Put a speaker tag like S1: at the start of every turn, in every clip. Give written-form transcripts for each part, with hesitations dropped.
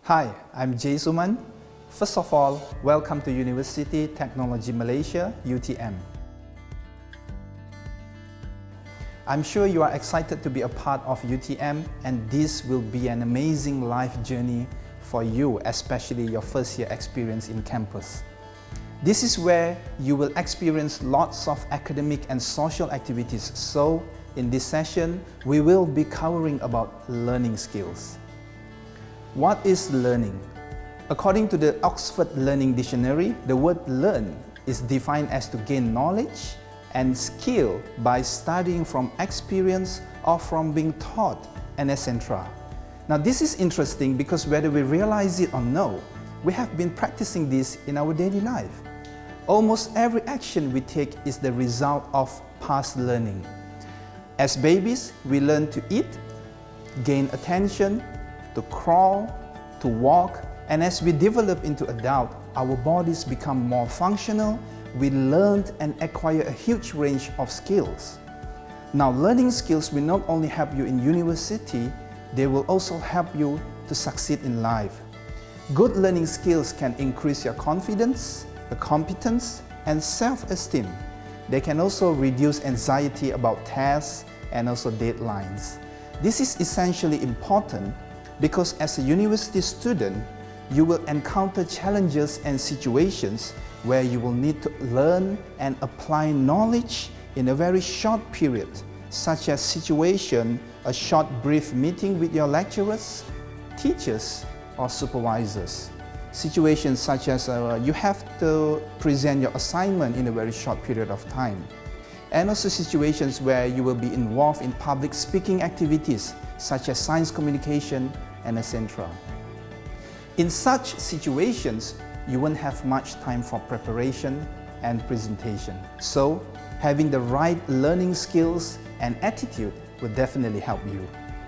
S1: Hi, I'm Jay Suman. First of all, welcome to University Technology Malaysia, UTM. I'm sure you are excited to be a part of UTM, and this will be an amazing life journey for you, especially your first year experience in campus. This is where you will experience lots of academic and social activities. So, in this session, we will be covering about learning skills. What is learning? According to the Oxford Learning Dictionary, the word learn is defined as to gain knowledge and skill by studying from experience or from being taught, and etc. Now this is interesting because whether we realize it or no, we have been practicing this in our daily life. Almost every action we take is the result of past learning. As babies, we learn to eat, gain attention, to crawl, to walk, and as we develop into adult, our bodies become more functional. We learn and acquire a huge range of skills. Now, learning skills will not only help you in university, they will also help you to succeed in life. Good learning skills can increase your confidence, competence, and self-esteem. They can also reduce anxiety about tests and also deadlines. This is essentially important because as a university student, you will encounter challenges and situations where you will need to learn and apply knowledge in a very short period, such as a short brief meeting with your lecturers, teachers, or supervisors. Situations such as you have to present your assignment in a very short period of time. And also situations where you will be involved in public speaking activities such as science communication and etc. In such situations, you won't have much time for preparation and presentation. So, having the right learning skills and attitude will definitely help you.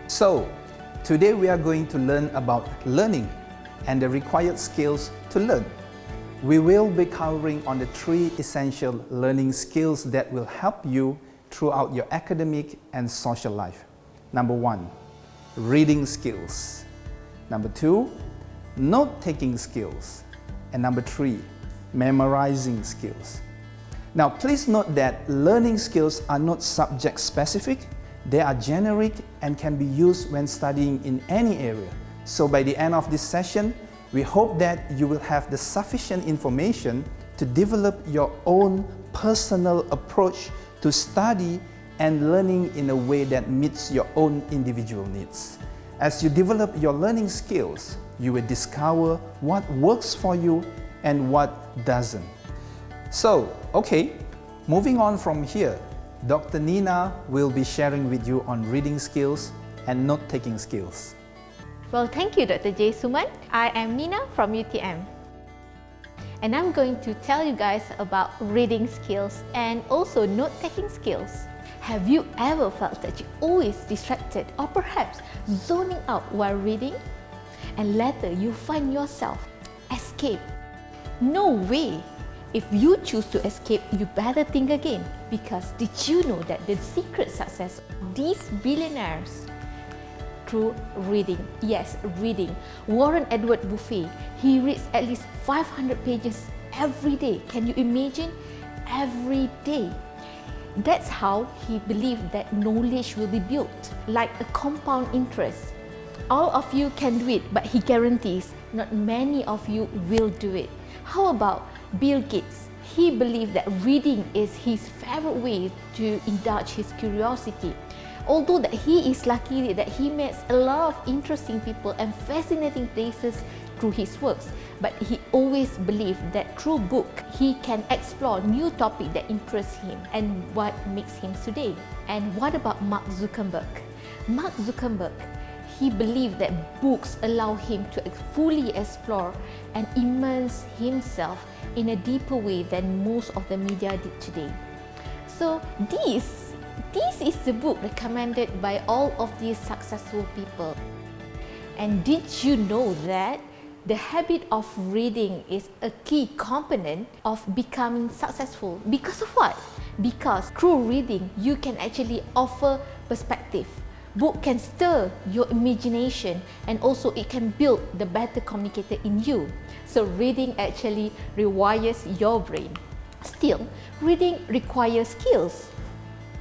S1: So, today we are going to learn about learning and the required skills to learn. We will be covering on the 3 essential learning skills that will help you throughout your academic and social life. Number 1, reading skills. Number 2, note-taking skills. And number 3, memorizing skills. Now, please note that learning skills are not subject-specific. They are generic and can be used when studying in any area. So by the end of this session, we hope that you will have the sufficient information to develop your own personal approach to study and learning in a way that meets your own individual needs. As you develop your learning skills, you will discover what works for you and what doesn't. So, okay, moving on from here, Dr. Nina will be sharing with you on reading skills and note-taking skills.
S2: Well, thank you, Dr. Jay Suman. I am Nina from UTM. And I'm going to tell you guys about reading skills and also note-taking skills. Have you ever felt that you're always distracted or perhaps zoning out while reading? And later you find yourself escape? No way! If you choose to escape, you better think again, because did you know that the secret success of these billionaires through reading? Yes, reading. Warren Edward Buffett, he reads at least 500 pages every day. Can you imagine? Every day. That's how he believed that knowledge will be built, like a compound interest. All of you can do it, but he guarantees not many of you will do it. How about Bill Gates? He believed that reading is his favorite way to indulge his curiosity. Although that he is lucky that he meets a lot of interesting people and fascinating places through his works, but he always believed that through book, he can explore new topics that interest him and what makes him today. And what about Mark Zuckerberg? Mark Zuckerberg, he believed that books allow him to fully explore and immerse himself in a deeper way than most of the media did today. So this is the book recommended by all of these successful people. And did you know that the habit of reading is a key component of becoming successful? Because of what? Because through reading, you can actually offer perspective. Book can stir your imagination, and also it can build the better communicator in you. So reading actually rewires your brain. Still, reading requires skills.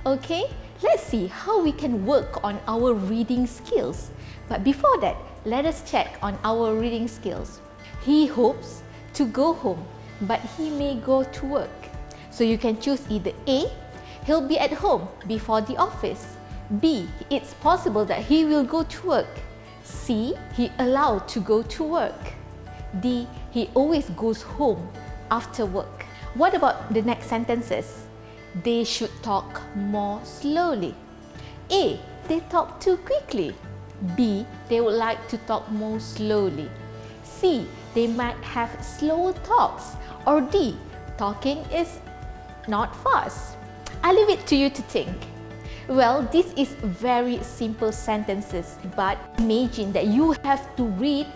S2: Okay, let's see how we can work on our reading skills. But before that, let us check on our reading skills. He hopes to go home, but he may go to work. So you can choose either A, he'll be at home before the office. B, it's possible that he will go to work. C, he allowed to go to work. D, he always goes home after work. What about the next sentences? They should talk more slowly. A, they talk too quickly. B, they would like to talk more slowly. C, they might have slower talks. Or D, talking is not fast. I leave it to you to think. Well, this is very simple sentences, but imagine that you have to read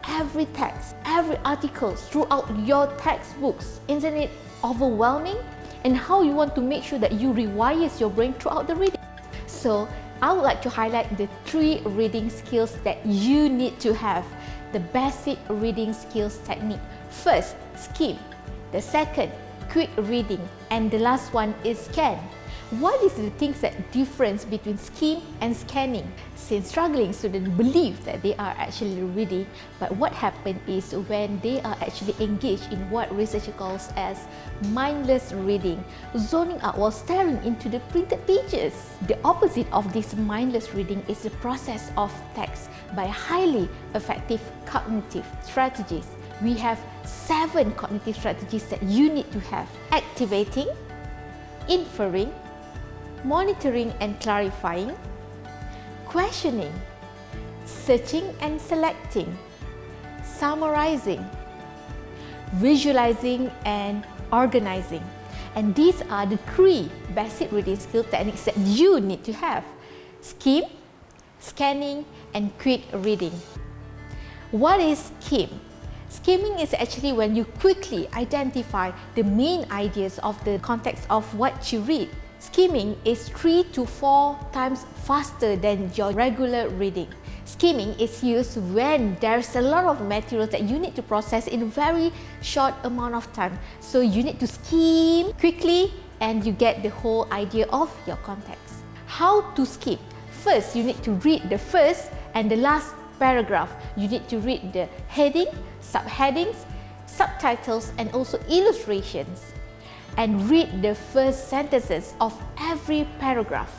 S2: every text, every article throughout your textbooks. Isn't it overwhelming? And how you want to make sure that you rewire your brain throughout the reading. So I would like to highlight the 3 reading skills that you need to have. The basic reading skills technique. First, skim. The second, quick reading. And the last one is scan. What is the things that difference between skim and scanning? Since struggling students believe that they are actually reading, but what happens is when they are actually engaged in what research calls as mindless reading, zoning out while staring into the printed pages. The opposite of this mindless reading is the process of text by highly effective cognitive strategies. We have 7 cognitive strategies that you need to have: activating, inferring, monitoring and clarifying, questioning, searching and selecting, summarizing, visualizing and organizing. And these are the 3 basic reading skill techniques that you need to have: skim, scanning and quick reading. What is skim? Skimming is actually when you quickly identify the main ideas of the context of what you read. Skimming is 3 to 4 times faster than your regular reading. Skimming is used when there's a lot of materials that you need to process in a very short amount of time. So you need to skim quickly and you get the whole idea of your context. How to skim? First, you need to read the first and the last paragraph. You need to read the heading, subheadings, subtitles and also illustrations. And read the first sentences of every paragraph.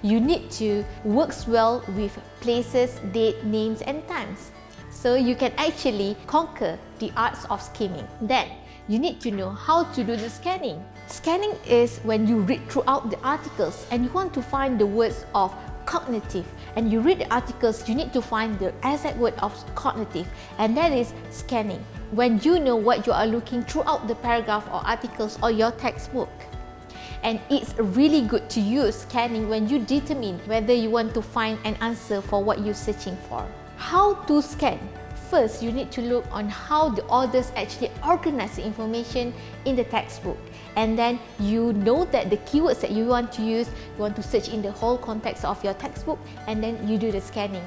S2: You need to work well with places, date, names and times. So you can actually conquer the arts of skimming. Then, you need to know how to do the scanning. Scanning is when you read throughout the articles and you want to find the words of cognitive. And you read the articles, you need to find the exact word of cognitive, and that is scanning. When you know what you are looking throughout the paragraph or articles or your textbook. And it's really good to use scanning when you determine whether you want to find an answer for what you're searching for. How to scan? First, you need to look on how the authors actually organize the information in the textbook. And then you know that the keywords that you want to use, you want to search in the whole context of your textbook, and then you do the scanning.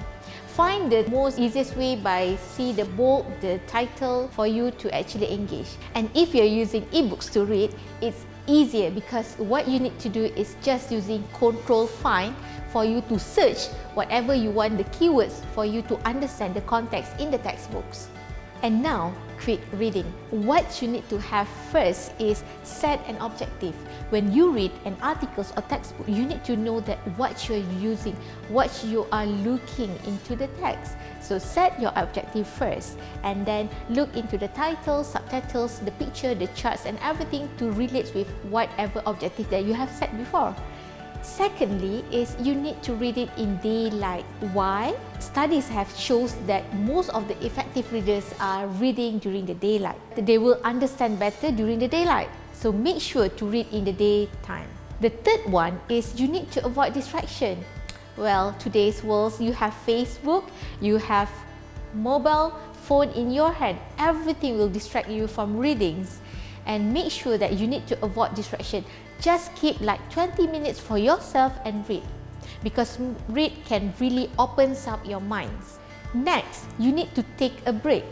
S2: Find the most easiest way by see the book, the title for you to actually engage. And if you're using ebooks to read, it's easier because what you need to do is just using Control Find for you to search whatever you want the keywords for you to understand the context in the textbooks. And now, quick reading. What you need to have first is set an objective. When you read an article or textbook, you need to know that what you're using, what you are looking into the text. So set your objective first and then look into the titles, subtitles, the picture, the charts and everything to relate with whatever objective that you have set before. Secondly is you need to read it in daylight. Why? Studies have shown that most of the effective readers are reading during the daylight. They will understand better during the daylight. So make sure to read in the daytime. The third one is you need to avoid distraction. Well, today's world, you have Facebook, you have mobile phone in your hand. Everything will distract you from readings. And make sure that you need to avoid distraction. Just keep like 20 minutes for yourself and read. because read can really opens up your minds. Next, you need to take a break.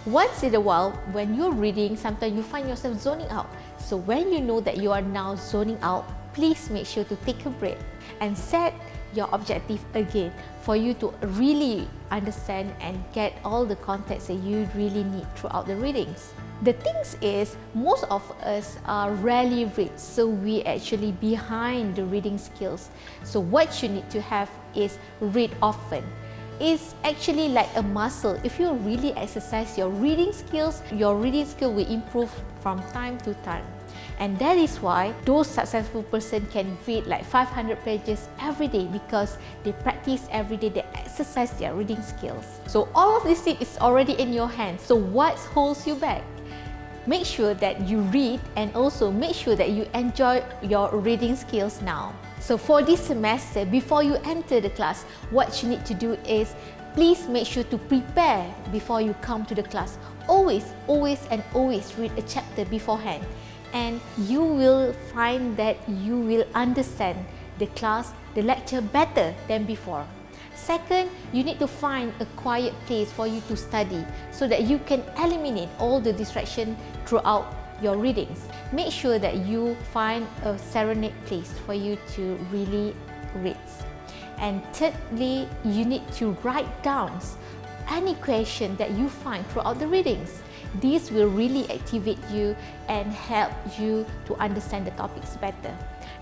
S2: Once in a while, when you're reading, sometimes you find yourself zoning out. So when you know that you are now zoning out, please make sure to take a break and set your objective again for you to really understand and get all the context that you really need throughout the readings. The thing is, most of us are rarely read, so we actually behind the reading skills. So what you need to have is read often. It's actually like a muscle. If you really exercise your reading skill will improve from time to time. And that is why those successful person can read like 500 pages every day, because they practice every day, they exercise their reading skills. So all of this is already in your hands. So what holds you back? Make sure that you read, and also make sure that you enjoy your reading skills now. So for this semester, before you enter the class, what you need to do is please make sure to prepare before you come to the class. Always read a chapter beforehand, and you will find that you will understand the class, the lecture better than before. Second, you need to find a quiet place for you to study so that you can eliminate all the distraction throughout your readings. Make sure that you find a serenade place for you to really read. And thirdly, you need to write down any question that you find throughout the readings. This will really activate you and help you to understand the topics better.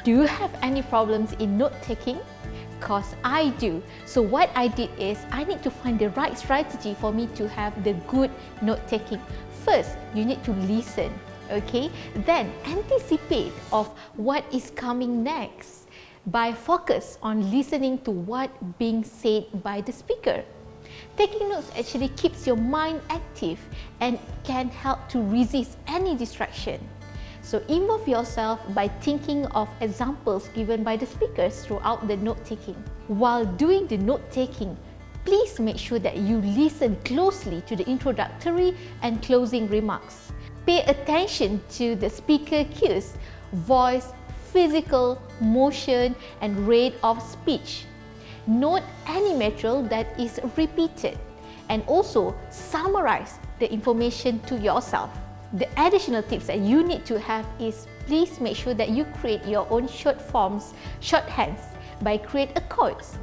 S2: Do you have any problems in note-taking? Because I do. So what I did is, I need to find the right strategy for me to have the good note-taking. First, you need to listen, okay? Then anticipate of what is coming next by focus on listening to what being said by the speaker. Taking notes actually keeps your mind active and can help to resist any distraction. So involve yourself by thinking of examples given by the speakers throughout the note-taking. While doing the note-taking, please make sure that you listen closely to the introductory and closing remarks. Pay attention to the speaker cues, voice, physical, motion, and rate of speech. Note any material that is repeated, and also summarize the information to yourself. The additional tips that you need to have is, please make sure that you create your own short forms, shorthands, by create a codes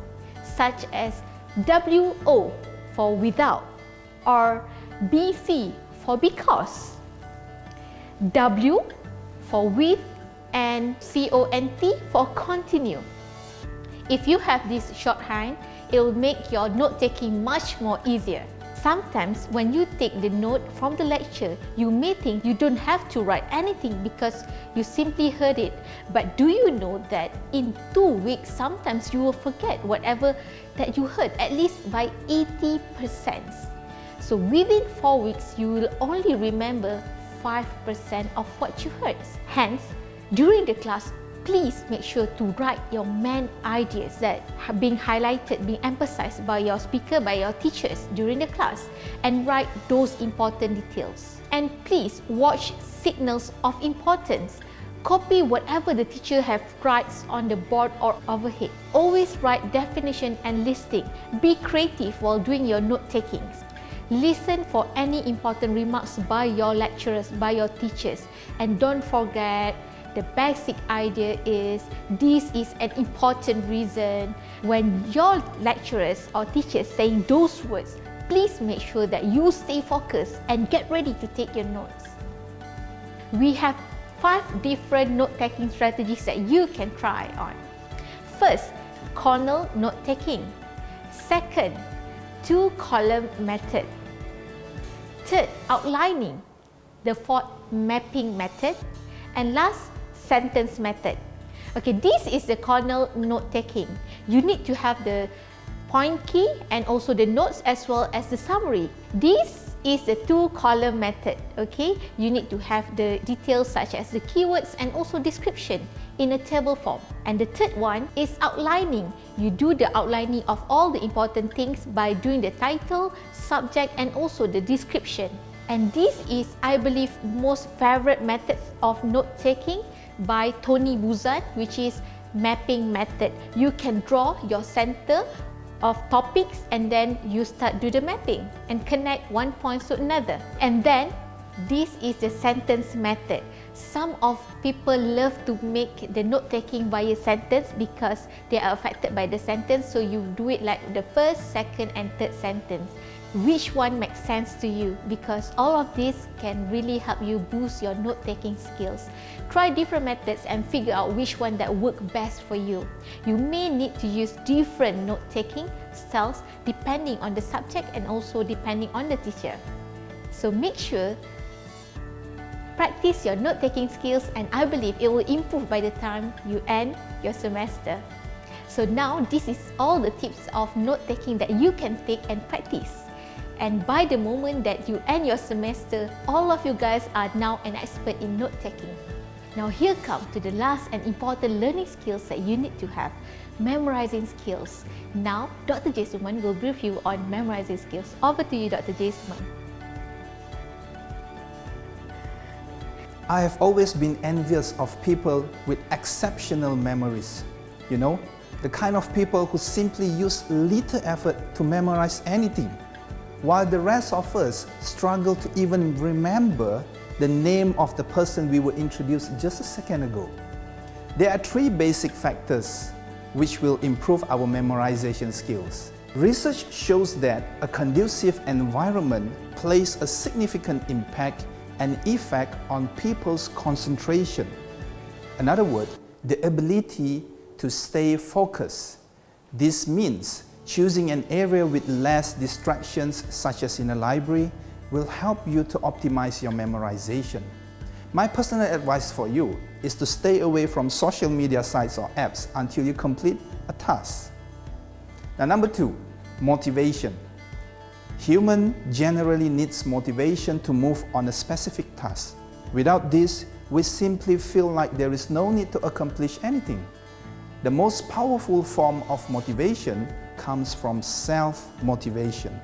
S2: such as WO for without, or BC for because, W for with, and CONT for continue. If you have this shorthand, it will make your note-taking much more easier. Sometimes when you take the note from the lecture, you may think you don't have to write anything because you simply heard it. But do you know that in 2 weeks, sometimes you will forget whatever that you heard, at least by 80%. So within 4 weeks, you will only remember 5% of what you heard. Hence, during the class, please make sure to write your main ideas that have been highlighted, being emphasized by your speaker, by your teachers during the class, and write those important details. And please watch signals of importance. Copy whatever the teacher have writes on the board or overhead. Always write definition and listing. Be creative while doing your note-takings. Listen for any important remarks by your lecturers, by your teachers, and don't forget, the basic idea is, this is an important reason. When your lecturers or teachers saying those words, please make sure that you stay focused and get ready to take your notes. We have 5 different note-taking strategies that you can try on. First, corner note-taking. Second, 2-column method. Third, outlining. The fourth, mapping method. And last, sentence method. Okay, this is the corner note-taking. You need to have the point key and also the notes as well as the summary. This is the 2-column method. Okay, you need to have the details such as the keywords and also description in a table form. And the third one is outlining. You do the outlining of all the important things by doing the title, subject, and also the description. And this is, I believe, most favorite methods of note-taking by Tony Buzan, which is mapping method. You can draw your center of topics and then you start do the mapping and connect one point to another. And then this is the sentence method. Some of people love to make the note taking via sentence because they are affected by the sentence, so you do it like the first, second and third sentence. Which one makes sense to you? Because all of this can really help you boost your note taking skills. Try different methods and figure out which one that work best for you. You may need to use different note taking styles depending on the subject and also depending on the teacher. So make sure practice your note taking skills, and I believe it will improve by the time you end your semester. So now this is all the tips of note taking that you can take and practice. And by the moment that you end your semester, all of you guys are now an expert in note taking. Now here come to the last and important learning skills that you need to have, memorizing skills. Now Dr. J. Suman will brief you on memorizing skills. Over to you, Dr. J. Suman.
S1: I have always been envious of people with exceptional memories. You know, the kind of people who simply use little effort to memorize anything, while the rest of us struggle to even remember the name of the person we were introduced just a second ago. There are three basic factors which will improve our memorization skills. Research shows that a conducive environment plays a significant impact and effect on people's concentration. In other words, the ability to stay focused. This means choosing an area with less distractions, such as in a library, will help you to optimize your memorization. My personal advice for you is to stay away from social media sites or apps until you complete a task. Now, number two, motivation. Human generally needs motivation to move on a specific task. Without this, we simply feel like there is no need to accomplish anything. The most powerful form of motivation comes from self-motivation.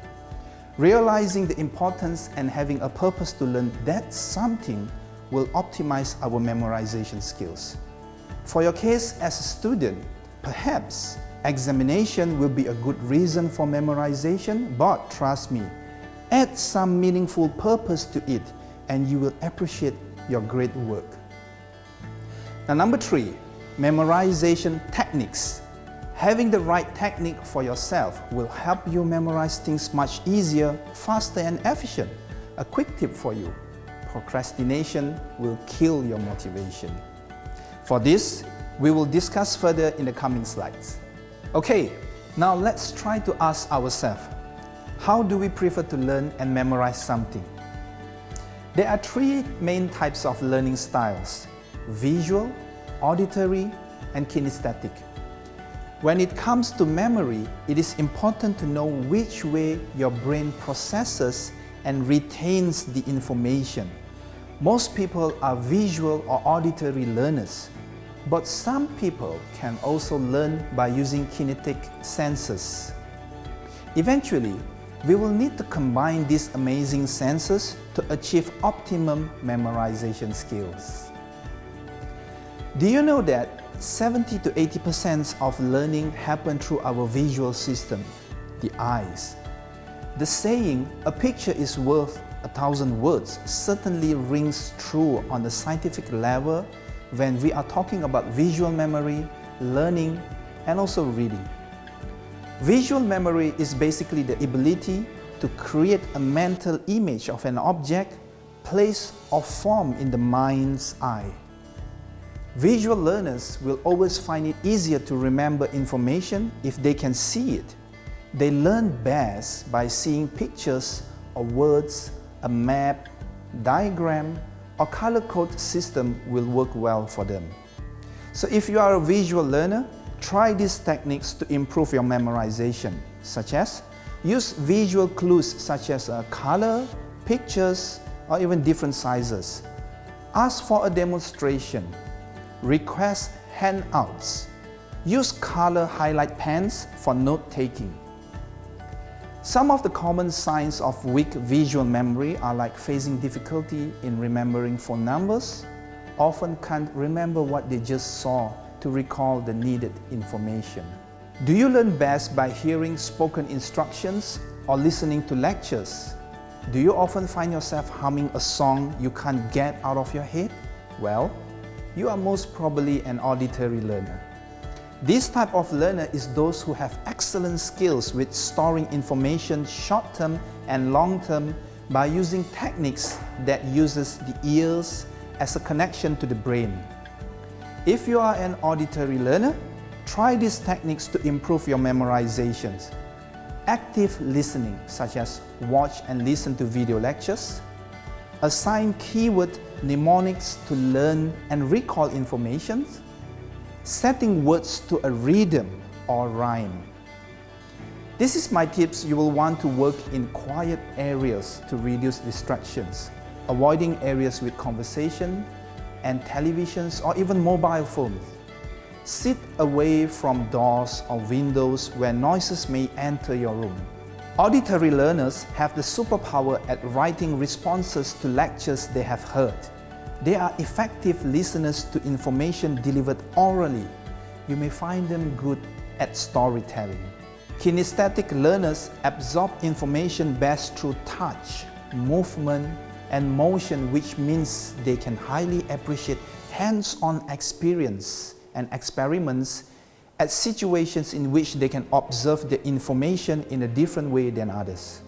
S1: Realizing the importance and having a purpose to learn that something will optimize our memorization skills. For your case as a student, perhaps examination will be a good reason for memorization, but trust me, add some meaningful purpose to it and you will appreciate your great work. Now, number three, memorization techniques. Having the right technique for yourself will help you memorize things much easier, faster and efficient. A quick tip for you: procrastination will kill your motivation. For this, we will discuss further in the coming slides. Okay, now let's try to ask ourselves, how do we prefer to learn and memorize something? There are three main types of learning styles: visual, auditory, and kinesthetic. When it comes to memory, it is important to know which way your brain processes and retains the information. Most people are visual or auditory learners, but some people can also learn by using kinetic senses. Eventually, we will need to combine these amazing senses to achieve optimum memorization skills. Do you know that 70 to 80% of learning happen through our visual system, the eyes? The saying, "a picture is worth 1,000 words," certainly rings true on the scientific level when we are talking about visual memory, learning, and also reading. Visual memory is basically the ability to create a mental image of an object, place, or form in the mind's eye. Visual learners will always find it easier to remember information if they can see it. They learn best by seeing pictures or words. A map, diagram, or color code system will work well for them. So if you are a visual learner, try these techniques to improve your memorization, such as use visual clues such as color, pictures, or even different sizes. Ask for a demonstration. Request handouts. Use color highlight pens for note-taking. Some of the common signs of weak visual memory are like facing difficulty in remembering phone numbers, often can't remember what they just saw to recall the needed information. Do you learn best by hearing spoken instructions or listening to lectures? Do you often find yourself humming a song you can't get out of your head? Well, you are most probably an auditory learner. This type of learner is those who have excellent skills with storing information short-term and long-term by using techniques that uses the ears as a connection to the brain. If you are an auditory learner, try these techniques to improve your memorizations. Active listening, such as watch and listen to video lectures. Assign keyword mnemonics to learn and recall information. Setting words to a rhythm or rhyme. This is my tips. You will want to work in quiet areas to reduce distractions, avoiding areas with conversation and televisions or even mobile phones. Sit away from doors or windows where noises may enter your room. Auditory learners have the superpower at writing responses to lectures they have heard. They are effective listeners to information delivered orally. You may find them good at storytelling. Kinesthetic learners absorb information best through touch, movement, and motion, which means they can highly appreciate hands-on experience and experiments at situations in which they can observe the information in a different way than others.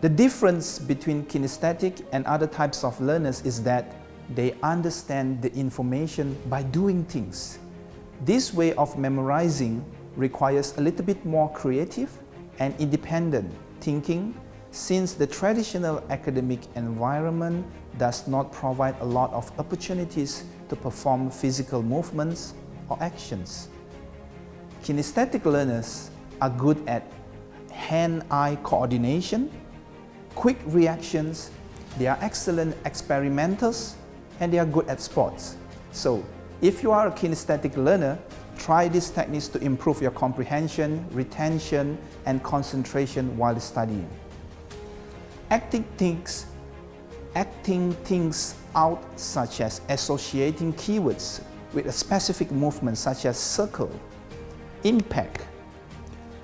S1: The difference between kinesthetic and other types of learners is that they understand the information by doing things. This way of memorizing requires a little bit more creative and independent thinking, since the traditional academic environment does not provide a lot of opportunities to perform physical movements or actions. Kinesthetic learners are good at hand-eye coordination, quick reactions, they are excellent experimenters, and they are good at sports. So, if you are a kinesthetic learner, try these techniques to improve your comprehension, retention, and concentration while studying. Acting things out, such as associating keywords with a specific movement such as circle, impact.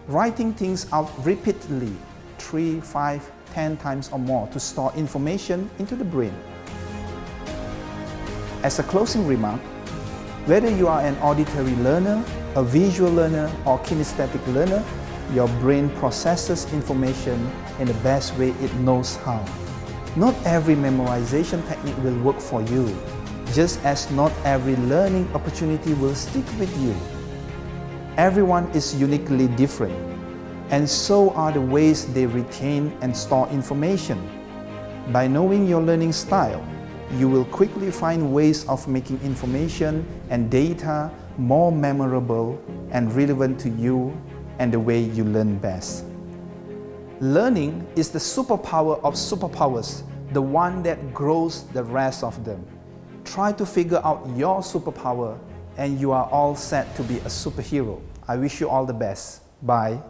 S1: Writing things out repeatedly, 3, 5, 10 times or more to store information into the brain. As a closing remark, whether you are an auditory learner, a visual learner, or kinesthetic learner, your brain processes information in the best way it knows how. Not every memorization technique will work for you, just as not every learning opportunity will stick with you. Everyone is uniquely different, and so are the ways they retain and store information. By knowing your learning style, you will quickly find ways of making information and data more memorable and relevant to you and the way you learn best. Learning is the superpower of superpowers, the one that grows the rest of them. Try to figure out your superpower and you are all set to be a superhero. I wish you all the best. Bye.